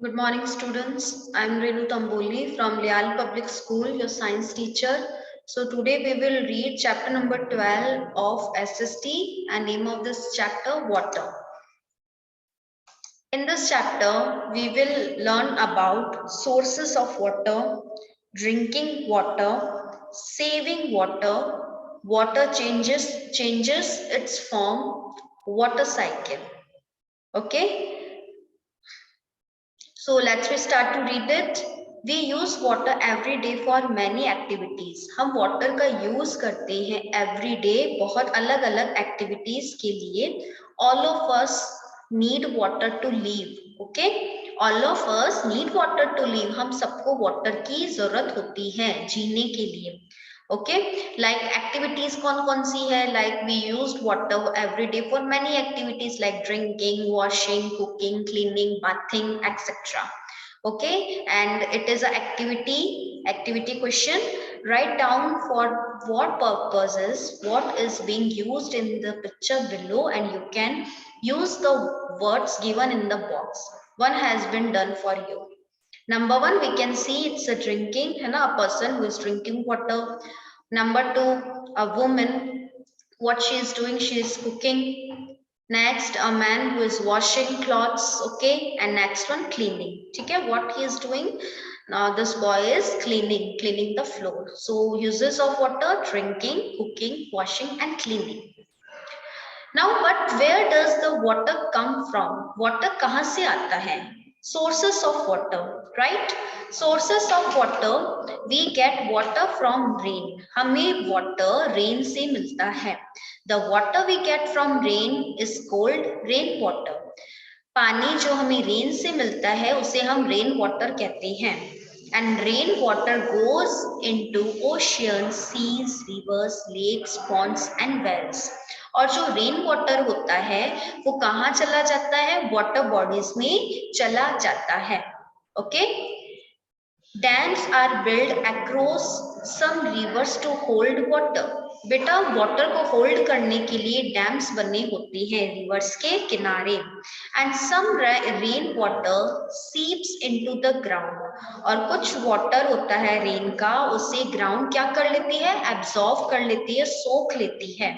Good morning, students. I'm Renu Tamboli from Leal Public School, your science teacher. So today we will read chapter number 12 of SST and name of this chapter, water. In this chapter, we will learn about sources of water, drinking water, saving water, water changes its form, water cycle. Okay. So let's we start to read it. We use water every day for many activities. हम water का use करते हैं every day बहुत अलग अलग activities के लिए. All of us need water to live. Okay? All of us need water to live. हम सबको water की जरूरत होती है जीने के लिए. Okay, like activities कौन सी है, like we used water every day for many activities like drinking, washing, cooking, cleaning, bathing, etc. Okay, and it is an activity question. Write down for what purposes what is being used in the picture below, and you can use the words given in the box. One has been done for you. Number one, we can see it's a drinking, है ना, a person who is drinking water. Number two, a woman, what she is doing, she is cooking. Next, a man who is washing clothes, okay. And next one, cleaning. Okay, what he is doing? Now this boy is cleaning the floor. So uses of water: drinking, cooking, washing, and cleaning. Now, but where does the water come from? Water कहाँ से आता है? Sources of water, right? Sources of water, we get water from rain. हमें water rain से मिलता है. The water we get from rain is called rain water. पानी जो हमें रेन से मिलता है उसे हम रेन वाटर कहते हैं. And rain water goes into oceans, seas, rivers, lakes, ponds and wells. और जो रेन वाटर होता है वो कहाँ चला जाता है? वाटर बॉडीज में चला जाता है. Okay. Dams are build across some rivers to hold water. बेटा, वाटर को होल्ड करने के लिए डैम्स बने होते हैं रिवर्स के किनारे. And some rain water seeps into the ground. और कुछ वाटर होता है रेन का, उसे ग्राउंड क्या कर लेती है? एब्जॉर्ब कर लेती है, सोख लेती है.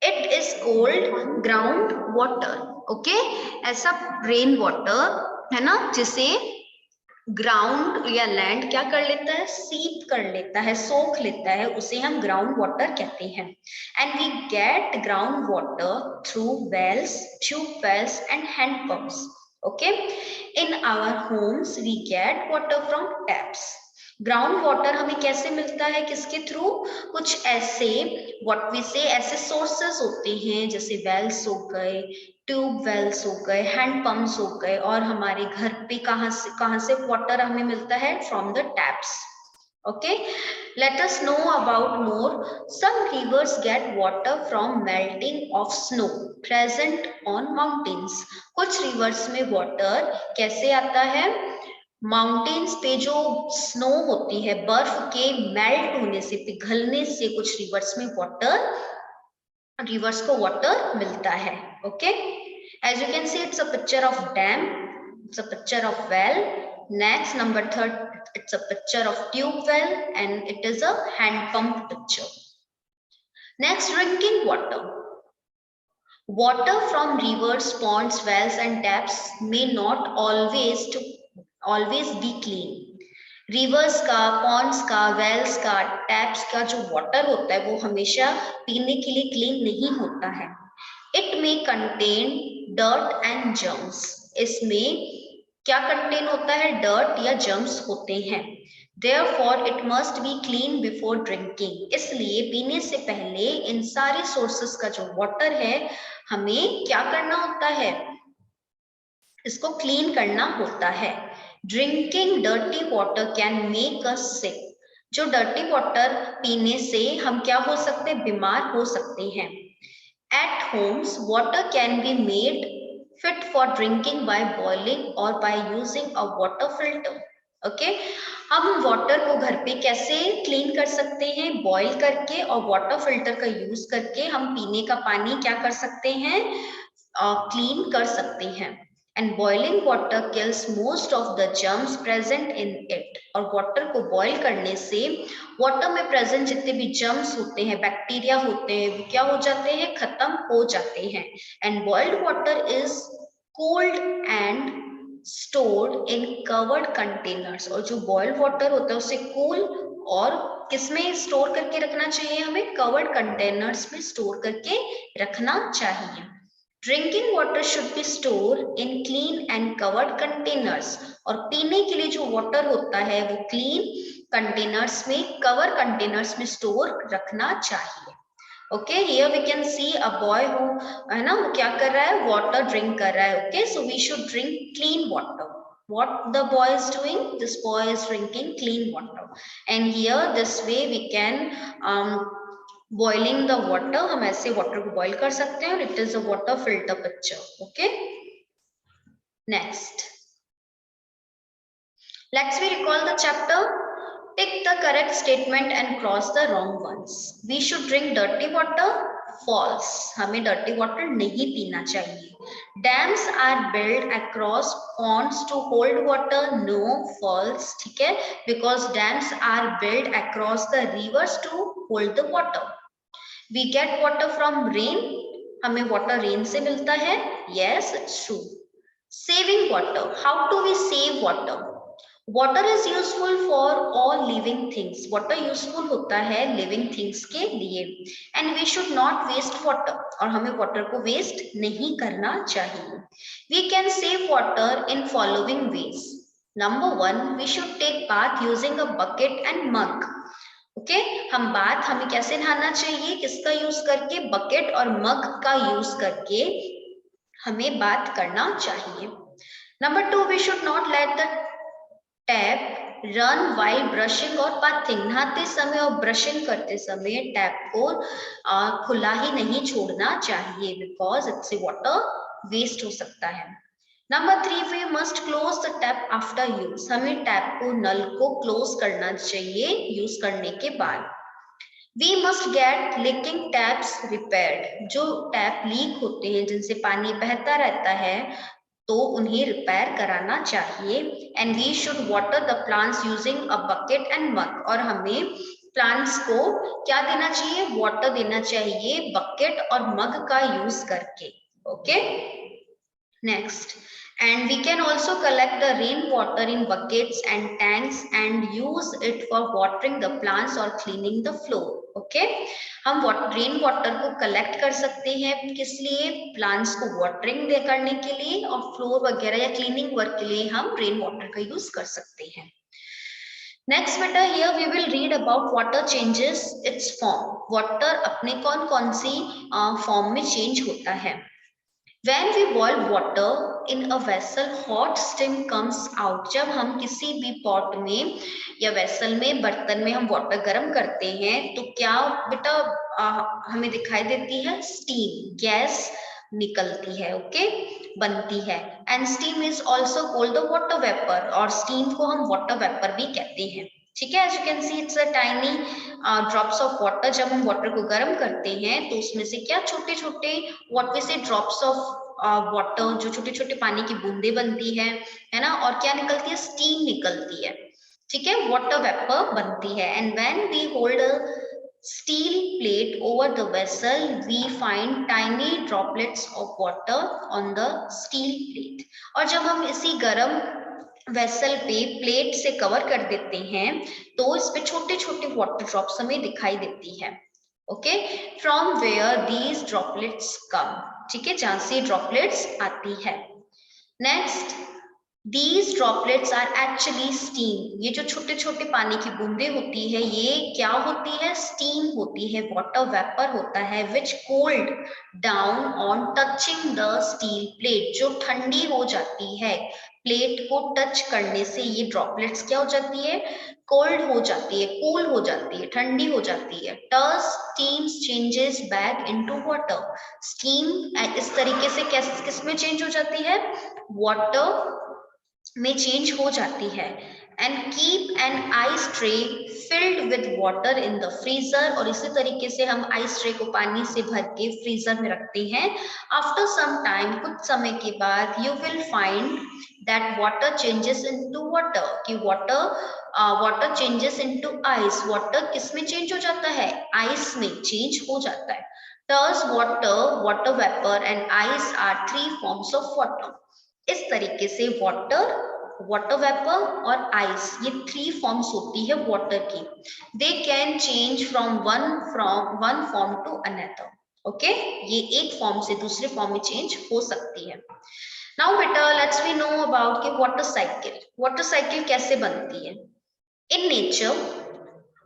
It is cold ground water. Okay, ऐसा रेन वाटर है ना जिसे ग्राउंड या लैंड क्या कर लेता है? सीप कर लेता है, सोख लेता है, उसे हम ग्राउंड वाटर कहते हैं. And we get ground water through wells, tubewells and hand pumps. Okay, in our homes we get water from taps. Ground water हमें कैसे मिलता है? किसके थ्रू? कुछ ऐसे व्हाट वी से ऐसे सोर्सेस होते हैं जैसे वेल्स हो गए, ट्यूब वेल्स हो गए, हैंड पंप्स हो गए. और हमारे घर पे कहां से वाटर हमें मिलता है? From the taps. Okay, let us know about more. Some rivers get water from melting of snow present on mountains. कुछ rivers में water कैसे आता है? माउंटेन्स पे जो स्नो होती है, बर्फ के मेल्ट होने से, पिघलने से कुछ रिवर्स में वाटर, रिवर्स को वाटर मिलता है. Okay, as you can see, it's a picture of dam, it's a picture of well. Next, number third, it's a picture of tube well, and it is a hand pump picture. Next, drinking water. Water from rivers, ponds, wells and taps may not always be clean. Reverse का, Pond's का, Wales का, taps का जो water होता है वो हमेशा पीने के लिए क्लीन नहीं होता है. इट में कंटेन डर्ट एंड जर्म्स. इसमें क्या कंटेन होता है? डर्ट या जर्म्स होते हैं. Therefore, it must be clean before drinking. इसलिए पीने से पहले इन सारे सोर्सेस का जो वाटर है हमें क्या करना होता है? इसको क्लीन करना होता है. Drinking dirty water can make us sick. जो डर्टी वाटर पीने से हम क्या हो सकते हैं? बीमार हो सकते हैं. At homes, water can be made fit for drinking by boiling or by using a water filter. Okay, हम वाटर को घर पे कैसे क्लीन कर सकते हैं? बॉईल करके और वाटर फिल्टर का यूज करके हम पीने का पानी क्या कर सकते हैं? क्लीन कर सकते हैं. And boiling water kills most of the germs present in it. और वाटर को बॉईल करने से वाटर में प्रेजेंट जितने भी जर्म्स होते हैं, बैक्टीरिया होते हैं, वो क्या हो जाते हैं, खत्म हो जाते हैं। And boiled water is cold and stored in covered containers. और जो बॉइल्ड वाटर होता है उसे कूल और किसमें स्टोर करके रखना चाहिए, हमें कवर्ड कंटेनर्स में स्टोर करके रखना चाहिए। Drinking water should be store in clean and covered containers. और पीने के लिए जो वाटर होता है वो क्लीन कंटेनर्स में, कवर कंटेनर्स में स्टोर रखना चाहिए। Okay, here we can see a boy who, है ना, वो क्या कर रहा है, वाटर ड्रिंक कर रहा है। Okay, so we should drink clean water. What the boy is doing? This boy is drinking clean water. And here this way we can boiling the water. हम ऐसे water को boil कर सकते हैं और it is a water filter picture. Okay. Next. Let's we recall the chapter. Tick the correct statement and cross the wrong ones. We should drink dirty water. False. हमें dirty water नहीं पीना चाहिए. Dams are built across ponds to hold water. No. False. ठीक है? Because dams are built across the rivers to hold the water. We get water from rain. हमें water rain से मिलता है. Yes, it's true. Saving water. How do we save water? Water is useful for all living things. Water useful होता है living things के लिए. And we should not waste water. और हमें water को waste नहीं करना चाहिए. We can save water in following ways. Number 1, we should take bath using a bucket and mug. Okay हमें कैसे नहाना चाहिए, किसका यूज करके, बकेट और मग का यूज करके हमें बात करना चाहिए. Number 2, we should not let the tap run while brushing और बाथिंग. नहाते समय और ब्रशिंग करते समय टैप को खुला ही नहीं छोड़ना चाहिए, बिकॉज इससे वाटर वेस्ट हो सकता है. Number 3, we must close the tap after use. हमें टैप को, नल को क्लोज करना चाहिए यूज करने के बाद. We must get leaking taps repaired. जो टैप लीक होते हैं, जिनसे पानी बहता रहता है, तो उन्हें रिपेयर कराना चाहिए. And we should water the plants using a bucket and mug. और हमें प्लांट्स को क्या देना चाहिए, वाटर देना चाहिए बकेट और मग का यूज करके. Okay, next. And we can also collect the rain water in buckets and tanks and use it for watering the plants or cleaning the floor. Okay, हम रेन वाटर को collect कर सकते हैं, किस लिए, प्लांट्स को watering करने के लिए और फ्लोर वगैरह या क्लीनिंग वर्क के लिए हम रेन वाटर का यूज कर सकते हैं. नेक्स्ट बेटा, here we will read about water changes its form. Water अपने कौन कौन सी फॉर्म में चेंज होता है. When we boil water in a vessel, hot steam comes out. जब हम किसी भी पॉट में या वेसल में, बर्तन में हम वाटर गर्म करते हैं, तो क्या बेटा हमें दिखाई देती है, स्टीम, गैस निकलती है. ओके, बनती है. And steam is also called the water vapour. और स्टीम को हम वाटर वेपर भी कहते हैं. ठीक है, as you can see it's a tiny drops of water. जब हम वाटर को गर्म करते हैं तो उसमें से क्या छोटे छोटे व्हाट वी से ड्रॉप्स ऑफ वाटर, जो छोटे छोटे पानी की बूंदे बनती है ना, और क्या निकलती है, स्टीम निकलती है. ठीक है, वाटर वेपर बनती है. And when we hold a steel plate over the vessel, we find tiny droplets of water on the steel plate. और जब हम इसी गर्म वेसल पे प्लेट से कवर कर देते हैं तो इस पे छोटे छोटे वाटर ड्रॉप्स हमें दिखाई देती है. Okay, from where these droplets come. ठीक है, जहां से ड्रॉपलेट्स आती है. Next, These droplets are actually steam. ये जो छोटे छोटे पानी की बूंदे होती है, ये क्या होती है, स्टीम होती है, वाटर वेपर होता है, which cooled down on touching the steel plate. जो ठंडी हो जाती है, प्लेट को टच करने से ये ड्रॉपलेट्स क्या हो जाती है, कोल्ड हो जाती है, कूल हो जाती है, ठंडी हो जाती है. Thus steam changes back into water. Steam इस तरीके से किस में चेंज हो जाती है, वाटर में चेंज हो जाती है. and keep an ice tray filled with water in the freezer. और इसी तरीके से हम ice tray को पानी से भर के freezer में रखते हैं. After some time, कुछ समय के बाद, you will find that water changes into water. कि water changes into ice. water किस में change हो जाता है? ice में change हो जाता है. Thus water, water vapor and ice are three forms of water. इस तरीके से वाटर, वाटर वेपर और आइस, ये थ्री फॉर्म्स होती है वाटर की. They can change from one form to another. Okay, ये एक फॉर्म से दूसरे फॉर्म में चेंज हो सकती है. नाउ बेटा लेट्स वी नो अबाउट कि वाटर साइकिल. वाटर साइकिल कैसे बनती है? In nature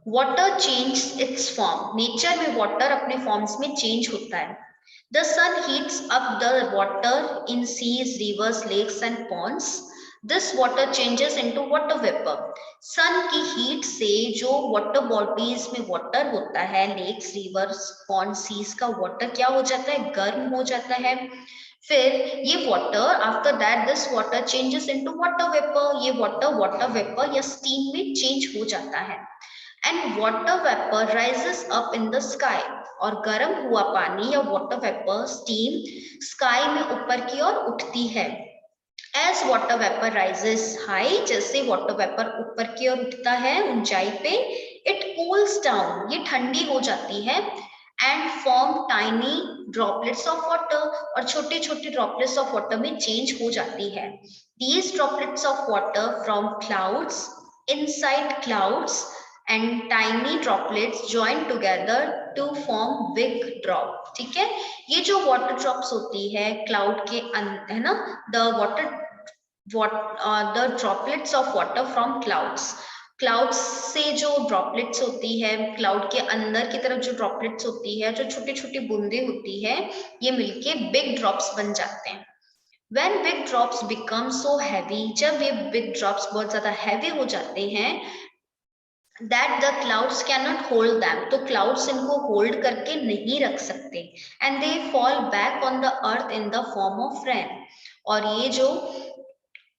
water change it's form. Nature में वाटर अपने फॉर्म्स में चेंज होता है. The sun heats up the water in seas, rivers, lakes and ponds. This water changes into water vapor. Sun की heat से जो water bodies में water होता है, lakes, rivers, ponds, seas का water क्या हो जाता है? गर्म हो जाता है. फिर ये water, after that this water changes into water vapor. ये water vapor या steam में change हो जाता है. And water vapor rises up in the sky. और गर्म हुआ पानी या वाटर वेपर स्टीम स्काई में ऊपर की ओर उठती है. As water vapor rises high, जैसे वाटर वेपर ऊपर की ओर उठता है ऊंचाई पे, it cools down, ये ठंडी हो जाती है, and form tiny droplets of water, और छोटे छोटे droplets of water में change हो जाती है. These droplets of water from clouds, inside clouds, and tiny droplets join together to form big drop. ठीक है, ये जो water drops होती है cloud के है ना, the droplets of water from clouds से जो droplets होती है, cloud के अंदर की तरफ जो droplets होती है, जो छोटी छोटी बूंदे होती है, ये मिलके big drops बन जाते हैं. When big drops become so heavy, जब ये big drops बहुत ज्यादा heavy हो जाते हैं, that the clouds cannot hold them, तो clouds इनको hold करके नहीं रख सकते, and they fall back on the earth in the form of rain. और ये जो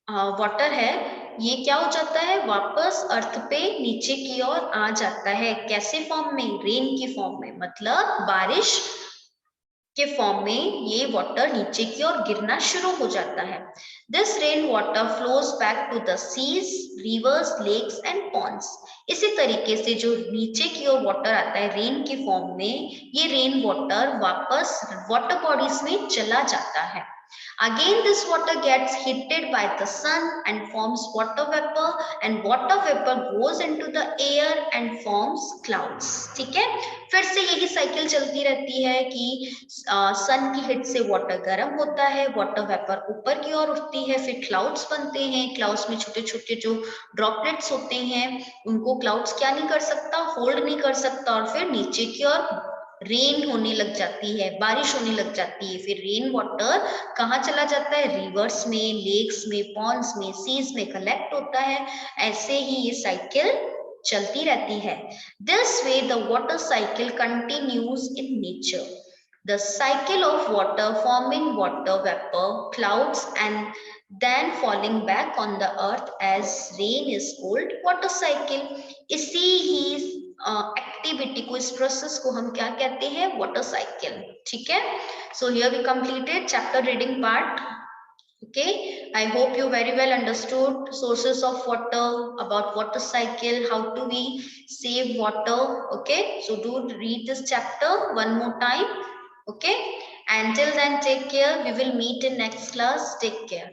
वाटर है ये क्या हो जाता है? वापस अर्थ पे नीचे की ओर आ जाता है. कैसे फॉर्म में? रेन की फॉर्म में, मतलब बारिश के फॉर्म में ये वाटर नीचे की ओर गिरना शुरू हो जाता है. This rain water flows back to the seas, rivers, lakes and ponds. इसी तरीके से जो नीचे की ओर वाटर आता है रेन के फॉर्म में, ये रेन वाटर वापस वाटर बॉडीज में चला जाता है. Again, this water gets heated by the sun and forms water vapor, and water vapor goes into the air and forms clouds. ठीक है, फिर से यही साइकिल चलती रहती है कि सन की हिट से वाटर गर्म होता है, वाटर वेपर ऊपर की ओर उठती है, फिर क्लाउड्स बनते हैं. क्लाउड्स में छोटे छोटे जो ड्रॉपलेट्स होते हैं उनको क्लाउड्स क्या नहीं कर सकता? होल्ड नहीं कर सकता, और फिर नीचे की ओर रेन होने लग जाती है, बारिश होने लग जाती है. फिर रेन वाटर कहाँ चला जाता है? रिवर्स में, लेक्स में, पॉन्ड्स में, सीज में कलेक्ट होता है. ऐसे ही ये साइकिल चलती रहती है. This way the water cycle continues in nature. The cycle of water forming water vapor, clouds and then falling back on the earth as rain is called water cycle. इसी ही activity को, इस process को हम क्या कहते हैं? Water cycle. ठीक है, so here we completed chapter reading part. Okay, I hope you very well understood sources of water, about water cycle, how do we save water. Okay, so do read this chapter one more time. Okay, until then take care. We will meet in next class. Take care.